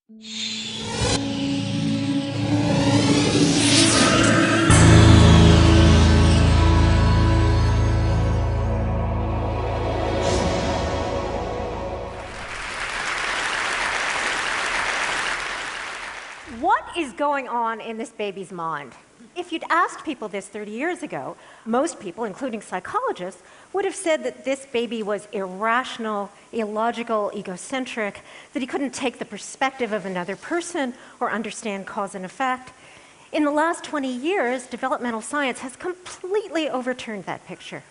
What is going on in this baby's mind? If you'd asked people this 30 years ago, most people, including psychologists, would have said that this baby was irrational, illogical, egocentric, that he couldn't take the perspective of another person or understand cause and effect. In the last 20 years, developmental science has completely overturned that picture.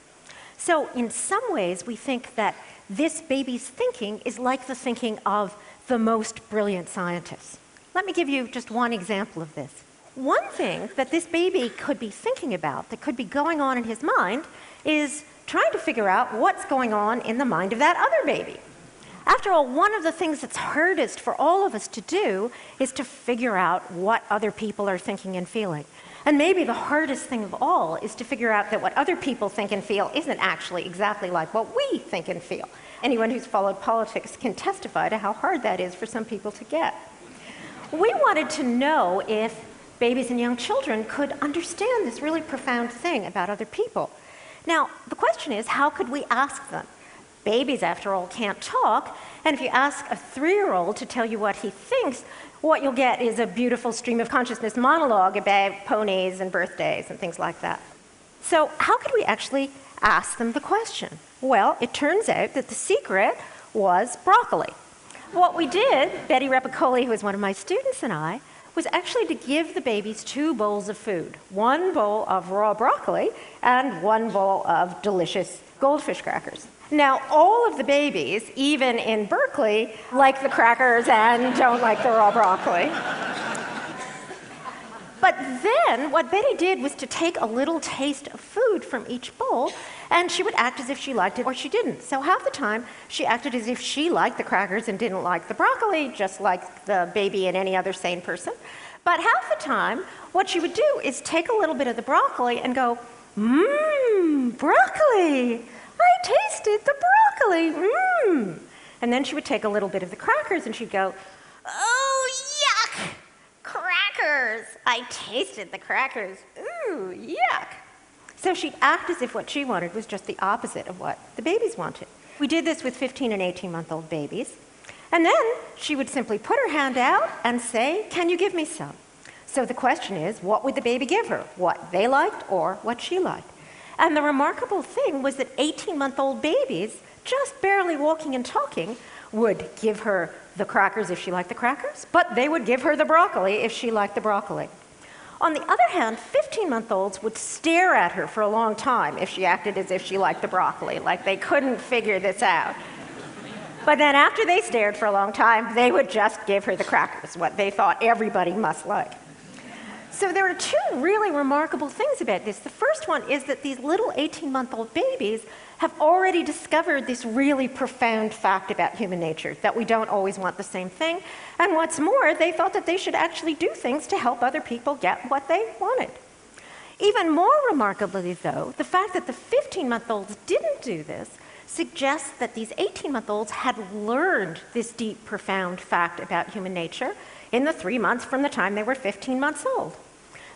So in some ways, we think that this baby's thinking is like the thinking of the most brilliant scientists. Let me give you just one example of this. One thing that this baby could be thinking about, that could be going on in his mind, is trying to figure out what's going on in the mind of that other baby. After all, one of the things that's hardest for all of us to do is to figure out what other people are thinking and feeling. And maybe the hardest thing of all is to figure out that what other people think and feel isn't actually exactly like what we think and feel. Anyone who's followed politics can testify to how hard that is for some people to get. We wanted to know if babies and young children could understand this really profound thing about other people. Now, the question is, how could we ask them? Babies, after all, can't talk, and if you ask a 3-year-old to tell you what he thinks, what you'll get is a beautiful stream of consciousness monologue about ponies and birthdays and things like that. So how could we actually ask them the question? Well, it turns out that the secret was broccoli. What we did, Betty Repicoli, who was one of my students, and I, was actually to give the babies 2 bowls of food. 1 bowl of raw broccoli and 1 bowl of delicious goldfish crackers. Now, all of the babies, even in Berkeley, like the crackers and don't like the raw broccoli. But then what Betty did was to take a little taste of food from each bowl, and she would act as if she liked it or she didn't. So half the time, she acted as if she liked the crackers and didn't like the broccoli, just like the baby and any other sane person. But half the time, what she would do is take a little bit of the broccoli and go, broccoli! I tasted the broccoli, And then she would take a little bit of the crackers and she'd go, oh, yuck! Crackers! I tasted the crackers. Ooh, yuck! So she'd act as if what she wanted was just the opposite of what the babies wanted. We did this with 15 and 18-month-old babies. And then she would simply put her hand out and say, can you give me some? So the question is, what would the baby give her? What they liked or what she liked? And the remarkable thing was that 18-month-old babies, just barely walking and talking, would give her the crackers if she liked the crackers, but they would give her the broccoli if she liked the broccoli. On the other hand, 15-month-olds would stare at her for a long time if she acted as if she liked the broccoli, like they couldn't figure this out. But then after they stared for a long time, they would just give her the crackers, what they thought everybody must like. So there are 2 really remarkable things about this. The first one is that these little 18-month-old babies have already discovered this really profound fact about human nature, that we don't always want the same thing. And what's more, they thought that they should actually do things to help other people get what they wanted. Even more remarkably, though, the fact that the 15-month-olds didn't do this suggests that these 18-month-olds had learned this deep, profound fact about human nature in the 3 months from the time they were 15 months old.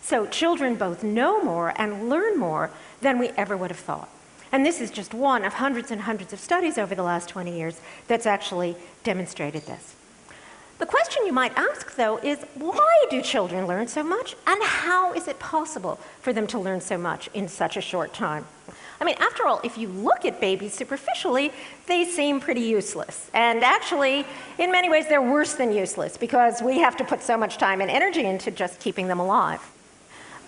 So children both know more and learn more than we ever would have thought. And this is just one of hundreds and hundreds of studies over the last 20 years that's actually demonstrated this. The question you might ask, though, is why do children learn so much, and how is it possible for them to learn so much in such a short time? I mean, after all, if you look at babies superficially, they seem pretty useless. And actually, in many ways, they're worse than useless because we have to put so much time and energy into just keeping them alive.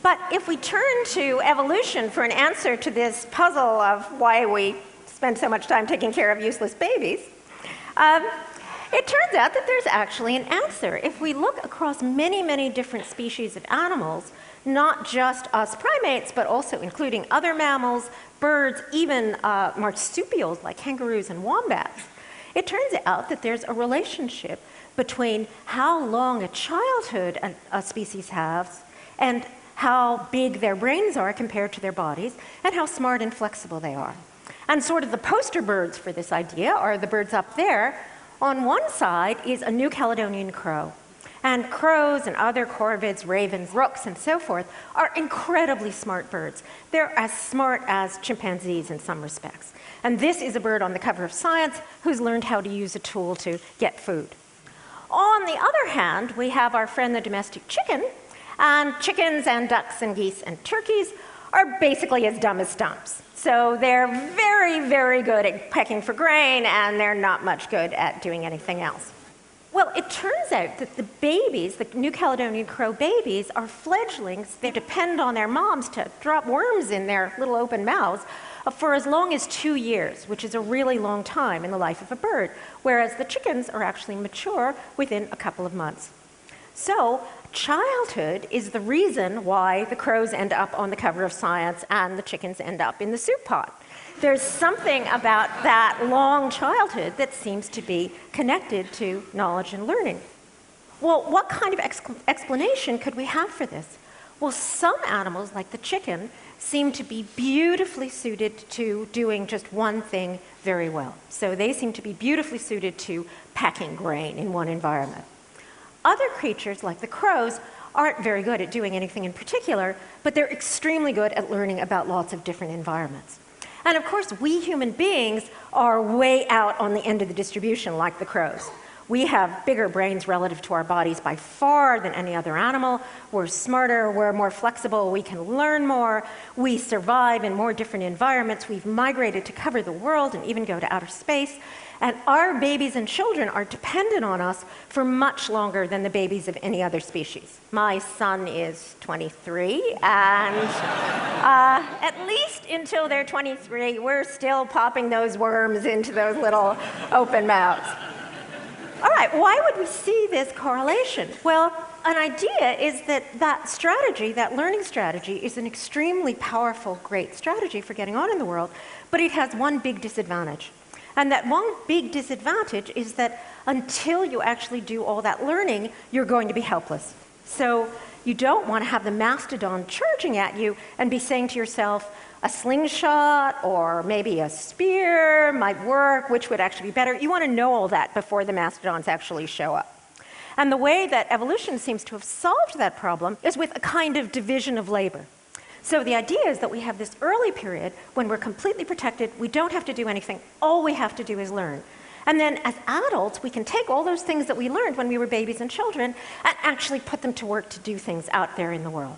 But if we turn to evolution for an answer to this puzzle of why we spend so much time taking care of useless babies, it turns out that there's actually an answer. If we look across many, many different species of animals, not just us primates, but also including other mammals, birds, even marsupials like kangaroos and wombats, it turns out that there's a relationship between how long a childhood a species has and how big their brains are compared to their bodies, and how smart and flexible they are. And sort of the poster birds for this idea are the birds up there, On one side is a New Caledonian crow. And crows and other corvids, ravens, rooks, and so forth are incredibly smart birds. They're as smart as chimpanzees in some respects. And this is a bird on the cover of Science who's learned how to use a tool to get food. On the other hand, we have our friend the domestic chicken, and chickens and ducks and geese and turkeys are basically as dumb as stumps. So they're very, very good at pecking for grain, and they're not much good at doing anything else. Well, it turns out that the babies, the New Caledonian crow babies, are fledglings. They depend on their moms to drop worms in their little open mouths for as long as 2 years, which is a really long time in the life of a bird, whereas the chickens are actually mature within a couple of months. So childhood is the reason why the crows end up on the cover of Science and the chickens end up in the soup pot. There's something about that long childhood that seems to be connected to knowledge and learning. Well, what kind of explanation could we have for this? Well, some animals, like the chicken, seem to be beautifully suited to doing just one thing very well. So they seem to be beautifully suited to packing grain in one environment. Other creatures, like the crows, aren't very good at doing anything in particular, but they're extremely good at learning about lots of different environments. And of course, we human beings are way out on the end of the distribution, like the crows. We have bigger brains relative to our bodies by far than any other animal. We're smarter, we're more flexible, we can learn more, we survive in more different environments, we've migrated to cover the world and even go to outer space. And our babies and children are dependent on us for much longer than the babies of any other species. My son is 23, and at least until they're 23, we're still popping those worms into those little open mouths. All right, why would we see this correlation? Well, an idea is that that strategy, that learning strategy, is an extremely powerful, great strategy for getting on in the world, but it has one big disadvantage. And that one big disadvantage is that until you actually do all that learning, you're going to be helpless. So you don't want to have the mastodon charging at you and be saying to yourself, a slingshot or maybe a spear might work, which would actually be better. You want to know all that before the mastodons actually show up. And the way that evolution seems to have solved that problem is with a kind of division of labor. So the idea is that we have this early period when we're completely protected, we don't have to do anything, all we have to do is learn. And then as adults, we can take all those things that we learned when we were babies and children and actually put them to work to do things out there in the world.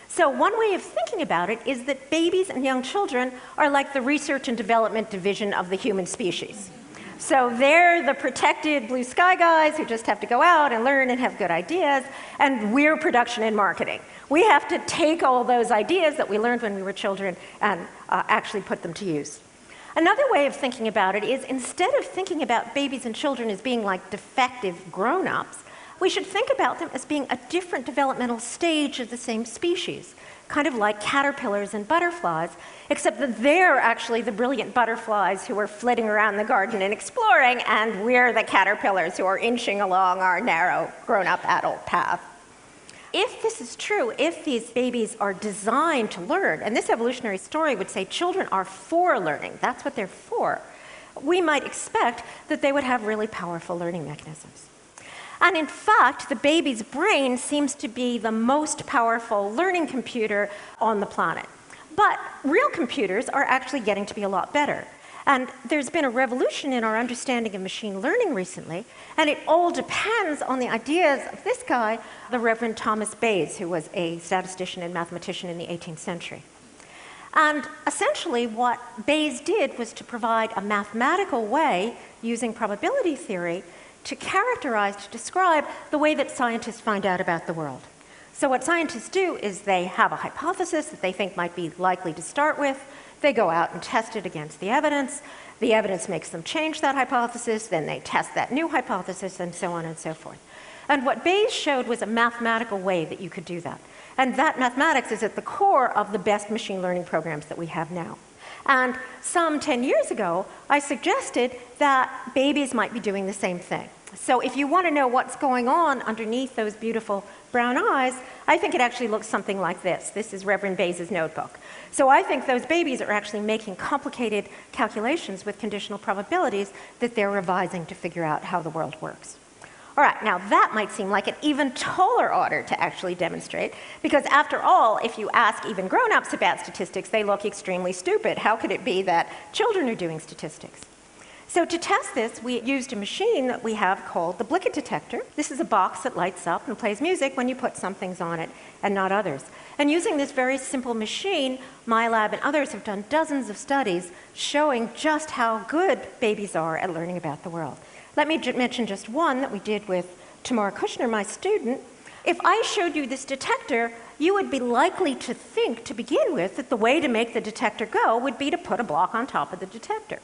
So one way of thinking about it is that babies and young children are like the research and development division of the human species. So they're the protected blue sky guys who just have to go out and learn and have good ideas, and we're production and marketing. We have to take all those ideas that we learned when we were children and actually put them to use. Another way of thinking about it is instead of thinking about babies and children as being like defective grown-ups, we should think about them as being a different developmental stage of the same species, kind of like caterpillars and butterflies, except that they're actually the brilliant butterflies who are flitting around the garden and exploring, and we're the caterpillars who are inching along our narrow grown-up adult path. If this is true, if these babies are designed to learn, and this evolutionary story would say children are for learning, that's what they're for, we might expect that they would have really powerful learning mechanisms. And in fact, the baby's brain seems to be the most powerful learning computer on the planet. But real computers are actually getting to be a lot better. And there's been a revolution in our understanding of machine learning recently, and it all depends on the ideas of this guy, the Reverend Thomas Bayes, who was a statistician and mathematician in the 18th century. And essentially what Bayes did was to provide a mathematical way, using probability theory, to characterize, to describe the way that scientists find out about the world. So what scientists do is they have a hypothesis that they think might be likely to start with. They go out and test it against the evidence. The evidence makes them change that hypothesis. Then they test that new hypothesis, and so on and so forth. And what Bayes showed was a mathematical way that you could do that. And that mathematics is at the core of the best machine learning programs that we have now. And some 10 years ago, I suggested that babies might be doing the same thing. So if you want to know what's going on underneath those beautiful brown eyes, I think it actually looks something like this. This is Reverend Bayes' notebook. So I think those babies are actually making complicated calculations with conditional probabilities that they're revising to figure out how the world works. All right, now that might seem like an even taller order to actually demonstrate, because after all, if you ask even grown-ups about statistics, they look extremely stupid. How could it be that children are doing statistics? So to test this, we used a machine that we have called the Blicket detector. This is a box that lights up and plays music when you put some things on it and not others. And using this very simple machine, my lab and others have done dozens of studies showing just how good babies are at learning about the world. Let me mention just one that we did with Tamara Kushner, my student. If I showed you this detector, you would be likely to think, to begin with, that the way to make the detector go would be to put a block on top of the detector.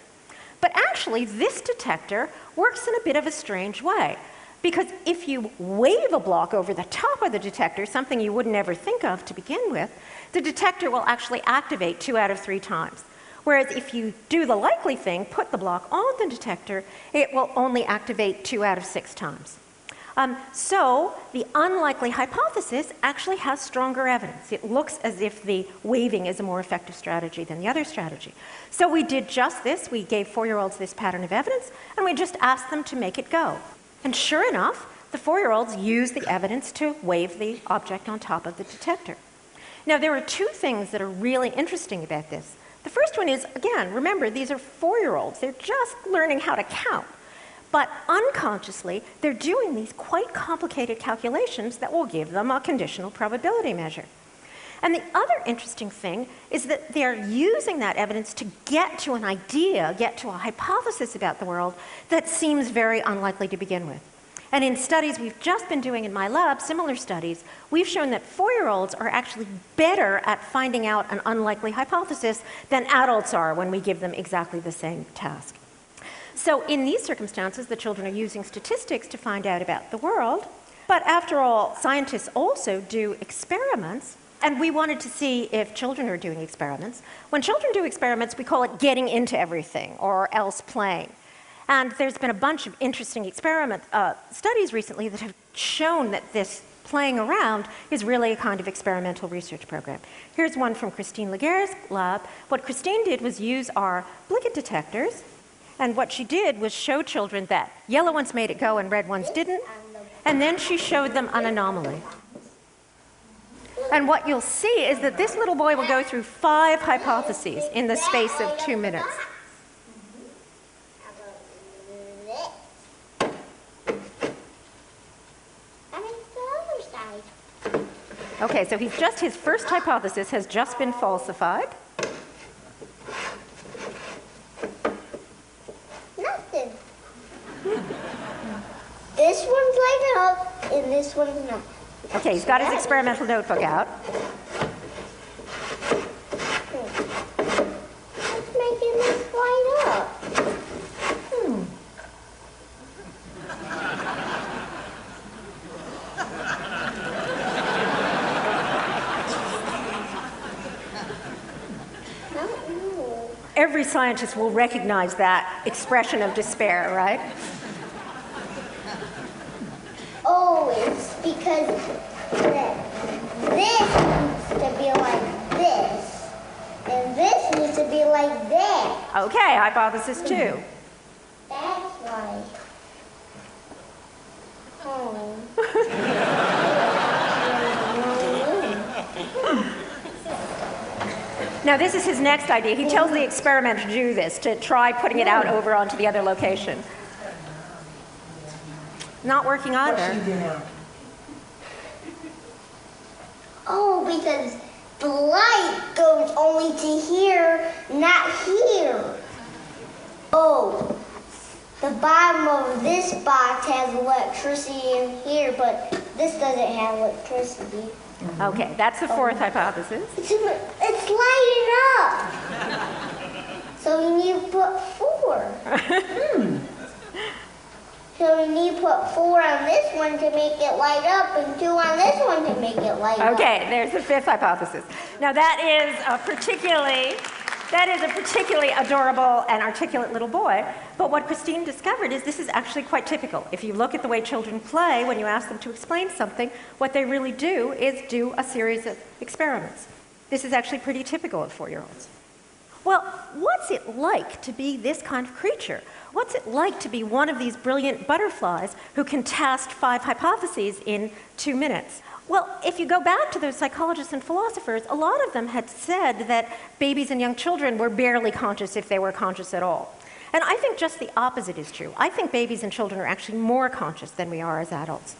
But actually, this detector works in a bit of a strange way. Because if you wave a block over the top of the detector, something you wouldn't ever think of to begin with, the detector will actually activate 2 out of 3 times. Whereas if you do the likely thing, put the block on the detector, it will only activate 2 out of 6 times. So the unlikely hypothesis actually has stronger evidence. It looks as if the waving is a more effective strategy than the other strategy. So we did just this. We gave 4-year-olds this pattern of evidence, and we just asked them to make it go. And sure enough, the 4-year-olds used the evidence to wave the object on top of the detector. Now, there are 2 things that are really interesting about this. The first one is, again, remember, these are 4-year-olds. They're just learning how to count. But unconsciously, they're doing these quite complicated calculations that will give them a conditional probability measure. And the other interesting thing is that they're using that evidence to get to an idea, get to a hypothesis about the world that seems very unlikely to begin with. And in studies we've just been doing in my lab, similar studies, we've shown that 4-year-olds are actually better at finding out an unlikely hypothesis than adults are when we give them exactly the same task. So in these circumstances, the children are using statistics to find out about the world. But after all, scientists also do experiments, and we wanted to see if children are doing experiments. When children do experiments, we call it getting into everything, or else playing. And there's been a bunch of interesting studies recently that have shown that this playing around is really a kind of experimental research program. Here's one from Christine Laguerre's lab. What Christine did was use our Blicket detectors, and what she did was show children that yellow ones made it go and red ones didn't, and then she showed them an anomaly. And what you'll see is that this little boy will go through 5 hypotheses in the space of 2 minutes. Okay, so his first hypothesis has just been falsified. Nothing. This one's lighting up and this one's not. Okay, he's got his experimental notebook out. What's making this light up? Every scientist will recognize that expression of despair, right? Oh, it's because this needs to be like this, and this needs to be like that. Okay, hypothesis 2. That's why. Oh. Now this is his next idea. He tells the experimenter to do this, to try putting it out over onto the other location. Not working either. Oh, because the light goes only to here, not here. Oh, the bottom of this box has electricity in here, but this doesn't have electricity. Okay, that's the 4th hypothesis. It's lighting up. So you need to put 4. So you need to put 4 on this one to make it light up and 2 on this one to make it light up. Okay, there's the 5th hypothesis. Now that is a particularly That is a particularly adorable and articulate little boy. But what Christine discovered is this is actually quite typical. If you look at the way children play, when you ask them to explain something, what they really do is do a series of experiments. This is actually pretty typical of 4-year-olds. Well, what's it like to be this kind of creature? What's it like to be one of these brilliant butterflies who can test 5 hypotheses in 2 minutes? Well, if you go back to those psychologists and philosophers, a lot of them had said that babies and young children were barely conscious if they were conscious at all. And I think just the opposite is true. I think babies and children are actually more conscious than we are as adults.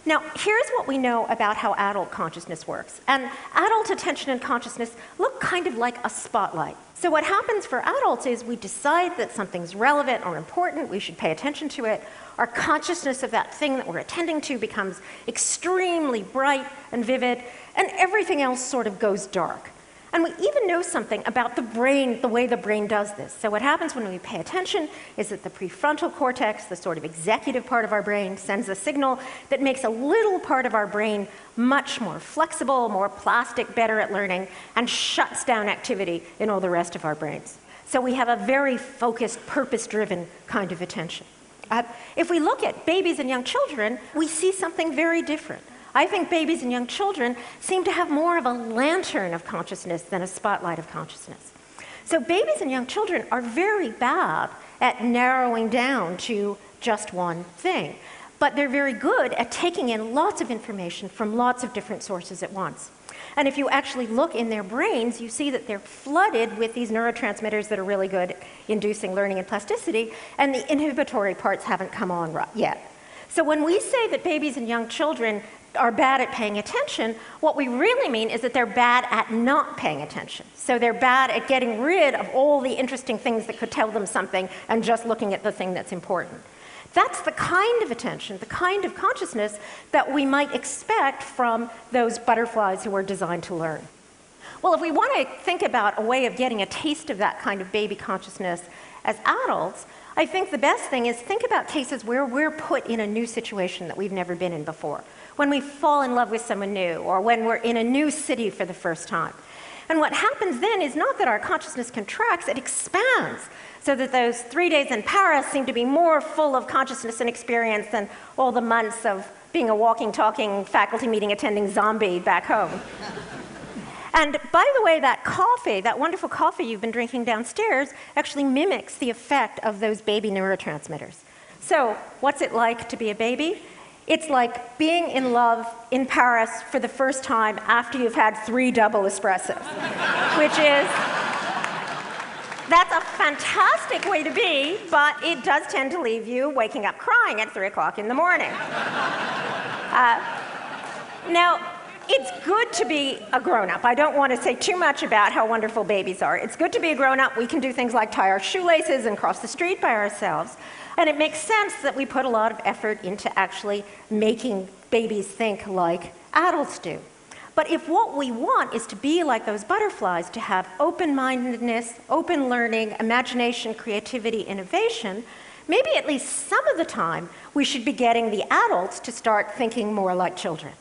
Now, here's what we know about how adult consciousness works. And adult attention and consciousness look kind of like a spotlight. So what happens for adults is we decide that something's relevant or important, we should pay attention to it. Our consciousness of that thing that we're attending to becomes extremely bright and vivid, and everything else sort of goes dark. And we even know something about the brain, the way the brain does this. So what happens when we pay attention is that the prefrontal cortex, the sort of executive part of our brain, sends a signal that makes a little part of our brain much more flexible, more plastic, better at learning, and shuts down activity in all the rest of our brains. So we have a very focused, purpose-driven kind of attention. If we look at babies and young children, we see something very different. I think babies and young children seem to have more of a lantern of consciousness than a spotlight of consciousness. So babies and young children are very bad at narrowing down to just one thing, but they're very good at taking in lots of information from lots of different sources at once. And if you actually look in their brains, you see that they're flooded with these neurotransmitters that are really good at inducing learning and plasticity, and the inhibitory parts haven't come on yet. So when we say that babies and young children are bad at paying attention, what we really mean is that they're bad at not paying attention. So they're bad at getting rid of all the interesting things that could tell them something and just looking at the thing that's important. That's the kind of attention, the kind of consciousness that we might expect from those butterflies who are designed to learn. Well, if we want to think about a way of getting a taste of that kind of baby consciousness as adults, I think the best thing is think about cases where we're put in a new situation that we've never been in before. When we fall in love with someone new, or when we're in a new city for the first time. And what happens then is not that our consciousness contracts, it expands, so that those 3 days in Paris seem to be more full of consciousness and experience than all the months of being a walking, talking, faculty meeting attending zombie back home. And by the way, that coffee, that wonderful coffee you've been drinking downstairs, actually mimics the effect of those baby neurotransmitters. So what's it like to be a baby? It's like being in love in Paris for the first time after you've had 3 double espressos, which is, that's a fantastic way to be, but it does tend to leave you waking up crying at 3 o'clock in the morning. Now, it's good to be a grown-up. I don't want to say too much about how wonderful babies are. It's good to be a grown-up. We can do things like tie our shoelaces and cross the street by ourselves. And it makes sense that we put a lot of effort into actually making babies think like adults do. But if what we want is to be like those butterflies, to have open-mindedness, open learning, imagination, creativity, innovation, maybe at least some of the time we should be getting the adults to start thinking more like children.